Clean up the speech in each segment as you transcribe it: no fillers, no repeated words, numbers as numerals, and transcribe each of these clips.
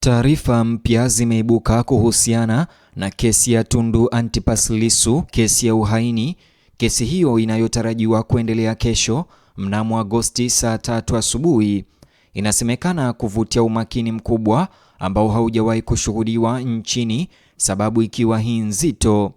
Taarifa mpya zimeibuka kuhusiana na kesi ya Tundu Antipas Lissu, kesi ya uhaini. Kesi hiyo inayotarajiwa kuendelea kesho mnamo Agosti saa 3 asubuhi inasemekana kuvutia umakini mkubwa ambao haujawahi kushuhudiwa nchini, sababu ikiwa hii nzito.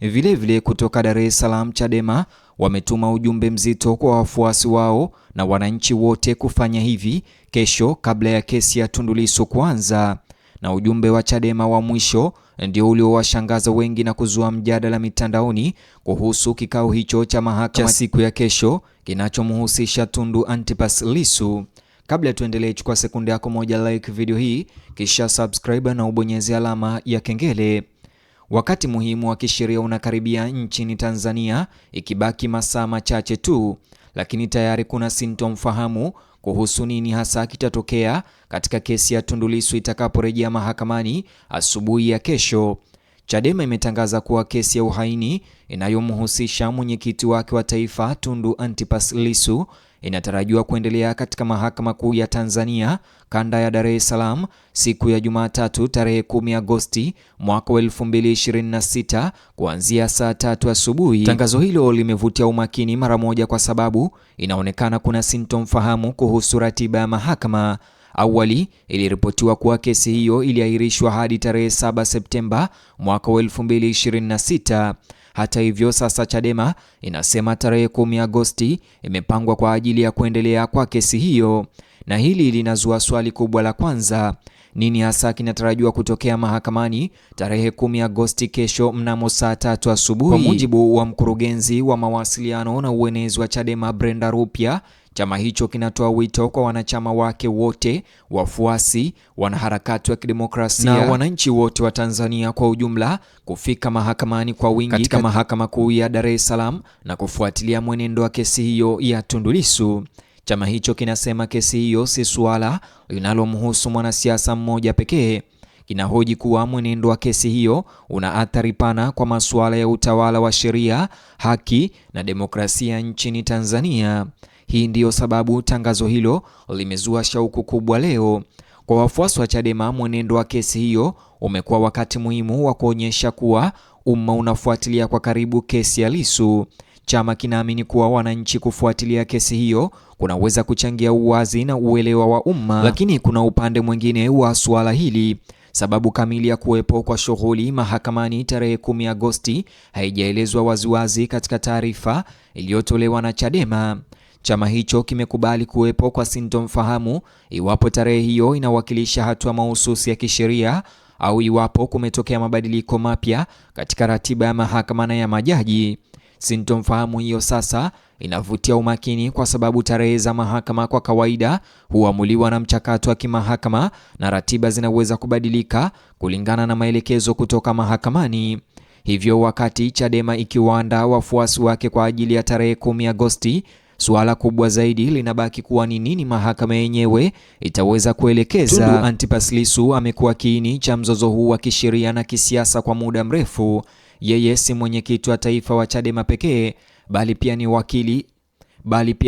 Vilevile kutoka Dar es Salaam, Chadema wametuma ujumbe mzito kwa wafuasi wao na wananchi wote kufanya hivi kesho kabla ya kesi ya Tundu Lissu kuanza. Na ujumbe wa Chadema wa mwisho ndio uliowashangaza wengi na kuzua mjadala mitandaoni kuhusu kikao hicho cha mahakama siku ya kesho kinachomhusisha Tundu Antipas Lissu. Kabla tuendelee, chukua sekunde yako moja, like video hii kisha subscribe na ubonyeze alama ya kengele. Wakati muhimu wa kisheria unakaribia nchini Tanzania, ikibaki masaa machache tu, lakini tayari kuna sintofahamu kuhusu nini hasa kitatokea katika kesi ya Tundu Lissu itakaporejea mahakamani asubuhi ya kesho. Chadema imetangaza kuwa kesi ya uhaini inayomhusisha mwenyekiti wake wa taifa Tundu Antipas Lissu inatarajiwa kuendelea katika Mahakama Kuu ya Tanzania kanda ya Dar es Salaam siku ya Jumatatu tarehe 10 Agosti mwaka 2026 kuanzia saa 3 asubuhi. Tangazo hilo limevutia umakini mara moja kwa sababu inaonekana kuna sintofahamu kuhusu ratiba ya mahakama. Awali iliripotiwa kuwa kesi hiyo iliahirishwa hadi tarehe 7 Septemba mwaka 2026. Hata hivyo, sasa Chadema inasema tarehe 10 Agosti imepangwa kwa ajili ya kuendelea kwa kesi hiyo. Na hili linazua swali kubwa la kwanza: nini hasa kinatarajiwa kutokea mahakamani tarehe 10 Agosti kesho mnamo saa 3 asubuhi? Kwa mujibu wa mkurugenzi wa mawasiliano na uenezi wa Chadema Brenda Rupia, chama hicho kinatoa wito kwa wanachama wake wote, wafuasi, wanaharakati wa kidemokrasia na wananchi wote wa Tanzania kwa ujumla kufika mahakamani kwa wingi katika Mahakama Kuu ya Dar es Salaam na kufuatilia mwenendo wa kesi hiyo ya Tundu Lissu. Chama hicho kinasema kesi hiyo si suala linalomhusu mwanasiasa mmoja pekee. Kinahoji kuwa mwenendo wa kesi hiyo una athari pana kwa masuala ya utawala wa sheria, haki na demokrasia nchini Tanzania. Hii ndiyo sababu tangazo hilo limezua shauku kubwa leo. Kwa wafuasi wa Chadema, mwenendo wa kesi hiyo umekuwa wakati muhimu wa kuonyesha kuwa umma unafuatilia kwa karibu kesi ya Lissu. Chama kinaamini kuwa wananchi kufuatilia kesi hiyo kunaweza kuchangia uwazi na uelewa wa umma. Lakini kuna upande mwingine wa suala hili. Sababu kamili ya kuwepo kwa shughuli mahakamani tarehe 10 Agosti haijaelezwa waziwazi katika taarifa iliyotolewa na Chadema. Chama hicho kimekubali kuwepo kwa sintofahamu iwapo tarehe hiyo inawakilisha hatua mahususi ya kisheria au iwapo kumetokea mabadiliko mapya katika ratiba ya mahakama na ya majaji. Sintofahamu hiyo sasa inavutia umakini kwa sababu tarehe za mahakama kwa kawaida huamuliwa na mchakato wa kimahakama na ratiba zinaweza kubadilika kulingana na maelekezo kutoka mahakamani. Hivyo wakati Chadema ikiwaandaa wafuasi wake kwa ajili ya tarehe 10 Agosti, suala kubwa zaidi linabaki kuwa ni nini mahakama yenyewe itaweza kuelekeza. Tundu Antipas Lissu amekuwa kiini cha mzozo huu wa kisheria na kisiasa kwa muda mrefu. Yeye si mwenyekiti wa taifa wa Chadema pekee, bali pia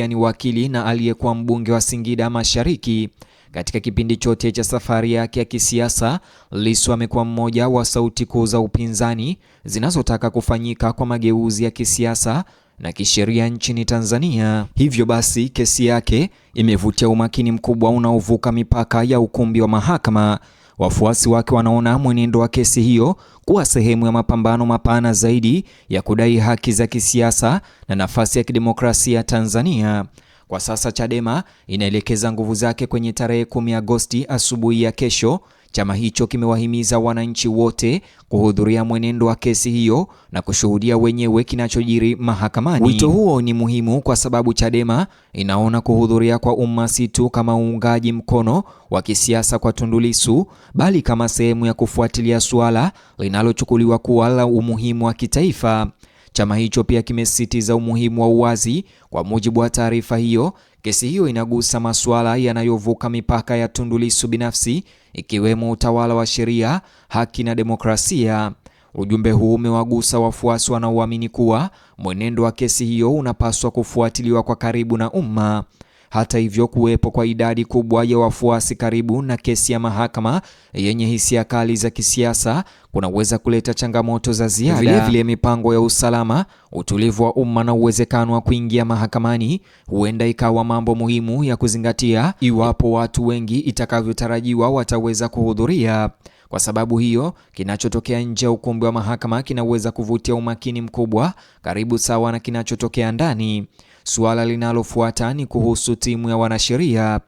ni wakili na aliyekuwa mbunge wa Singida Mashariki. Katika kipindi chote cha safari yake ya kisiasa, Lissu amekuwa mmoja wa sauti kuu za upinzani zinazotaka kufanyika kwa mageuzi ya kisiasa na kisheria nchini Tanzania. Hivyo basi, kesi yake imevutia umakini mkubwa unaovuka mipaka ya ukumbi wa mahakama. Wafuasi wake wanaona mwenendo wa kesi hiyo kuwa sehemu ya mapambano mapana zaidi ya kudai haki za kisiasa na nafasi ya kidemokrasia Tanzania. Kwa sasa Chadema inaelekeza nguvu zake kwenye tarehe 10 Agosti asubuhi ya kesho. Chama hicho kimewahimiza wananchi wote kuhudhuria mwenendo wa kesi hiyo na kushuhudia wenyewe kinachojiri mahakamani. Wito huo ni muhimu kwa sababu Chadema inaona kuhudhuria kwa umma si tu kama uungaji mkono wa kisiasa kwa Tundu Lissu, bali kama sehemu ya kufuatilia suala linalochukuliwa kuwa la umuhimu wa kitaifa. Chama hicho pia kimesisitiza umuhimu wa uwazi. Kwa mujibu wa taarifa hiyo, kesi hiyo inagusa masuala yanayovuka mipaka ya Tundu Lissu binafsi, ikiwemo utawala wa sheria, haki na demokrasia. Ujumbe huu umewagusa wafuasi wanaoamini kuwa mwenendo wa kesi hiyo unapaswa kufuatiliwa kwa karibu na umma. Hata hivyo, kuwepo kwa idadi kubwa ya wafuasi karibu na kesi ya mahakama yenye hisia kali za kisiasa kunaweza kuleta changamoto za ziada. Vilevile, mipango ya usalama, utulivu wa umma na uwezekano wa kuingia mahakamani huenda ikawa mambo muhimu ya kuzingatia iwapo watu wengi itakavyotarajiwa wataweza kuhudhuria. Kwa sababu hiyo, kinachotokea nje ya ukumbi wa mahakama kinaweza kuvutia umakini mkubwa, karibu sawa na kinachotokea ndani. Suala linalofuata ni kuhusu timu ya wanasheria.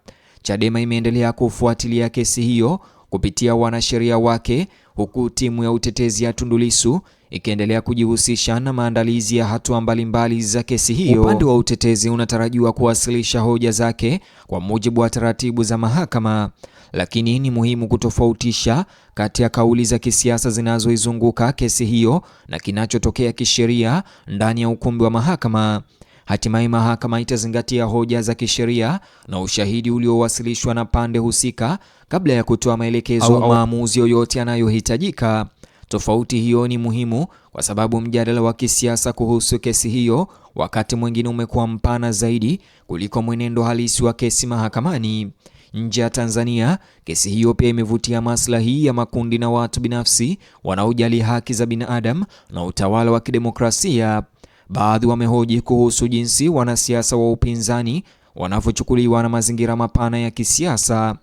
Chadema imeendelea kufuatilia kesi hiyo kupitia wanasheria wake, huku timu ya utetezi ya Tundu Lissu ikiendelea kujihusisha na maandalizi ya hatua mbalimbali za kesi hiyo. Upande wa utetezi unatarajiwa kuwasilisha hoja zake kwa mujibu wa taratibu za mahakama, lakini ni muhimu kutofautisha kati ya kauli za kisiasa zinazoizunguka kesi hiyo na kinachotokea kisheria ndani ya ukumbi wa mahakama. Hatimaye mahakama itazingatia hoja za kisheria na ushahidi uliowasilishwa na pande husika kabla ya kutoa maelekezo au maamuzi yoyote yanayohitajika. Tofauti hiyo ni muhimu kwa sababu mjadala wa kisiasa kuhusu kesi hiyo wakati mwingine umekuwa mpana zaidi kuliko mwenendo halisi wa kesi mahakamani. Nje ya Tanzania, kesi hiyo pia imevutia maslahi ya makundi na watu binafsi wanaojali haki za binadamu na utawala wa kidemokrasia. Baadhi wamehoji kuhusu jinsi wanasiasa wa upinzani wanavyochukuliwa na mazingira mapana ya kisiasa.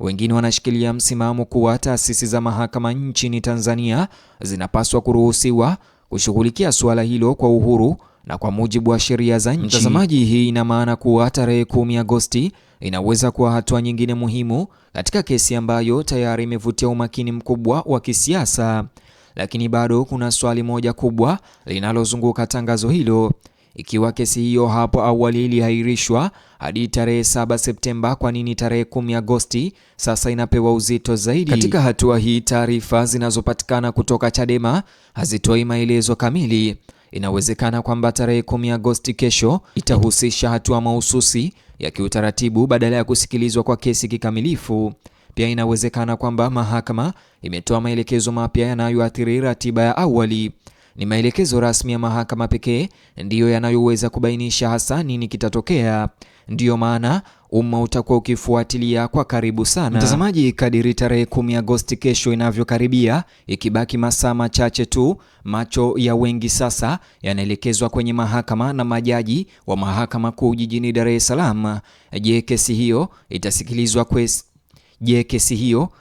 Wengine wanashikilia msimamo kuwa taasisi za mahakama nchini Tanzania zinapaswa kuruhusiwa kushughulikia suala hilo kwa uhuru na kwa mujibu wa sheria za nchi. Mtazamaji, hii ina maana kuwa tarehe 10 Agosti inaweza kuwa hatua nyingine muhimu katika kesi ambayo tayari imevutia umakini mkubwa wa kisiasa. Lakini bado kuna swali moja kubwa linalozunguka tangazo hilo. Ikiwa kesi hiyo hapo awali iliahirishwa hadi tarehe 7 Septemba, kwa nini tarehe 10 Agosti sasa inapewa uzito zaidi? Katika hatua hii, taarifa zinazopatikana kutoka Chadema hazitoi maelezo kamili. Inawezekana kwamba tarehe 10 Agosti kesho itahusisha hatua mahususi ya kiutaratibu badala ya kusikilizwa kwa kesi kikamilifu. Pia inawezekana kwamba mahakama imetoa maelekezo mapya yanayoathiri ratiba ya awali. Ni maelekezo rasmi ya mahakama pekee ndiyo yanayoweza kubainisha hasa nini kitatokea. Ndiyo maana umma utakuwa ukifuatilia kwa karibu sana. Mtazamaji, kadiri tarehe 10 Agosti kesho inavyokaribia, ikibaki masaa machache tu, macho ya wengi sasa yanaelekezwa kwenye mahakama na majaji wa mahakama kuu jijini Dar es Salaam. Je, kesi hiyo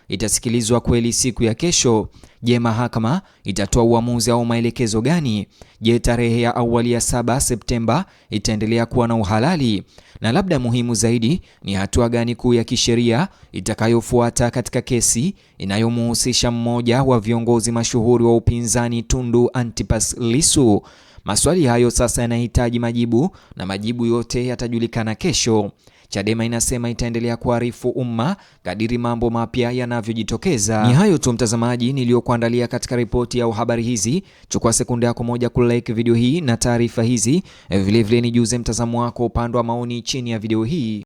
itasikilizwa kweli siku ya kesho? Je, mahakama itatoa uamuzi au maelekezo gani? Je, tarehe ya awali ya 7 Septemba itaendelea kuwa na uhalali? Na labda muhimu zaidi, ni hatua gani kuu ya kisheria itakayofuata katika kesi inayomhusisha mmoja wa viongozi mashuhuri wa upinzani, Tundu Antipas Lissu? Maswali hayo sasa yanahitaji majibu, na majibu yote yatajulikana kesho. Chadema inasema itaendelea kuarifu umma kadiri mambo mapya yanavyojitokeza. Ni hayo tu mtazamaji niliyokuandalia katika ripoti au habari hizi. Chukua sekunde yako moja kulike video hii na taarifa hizi. Vilevile nijuze mtazamo wako upande wa maoni chini ya video hii.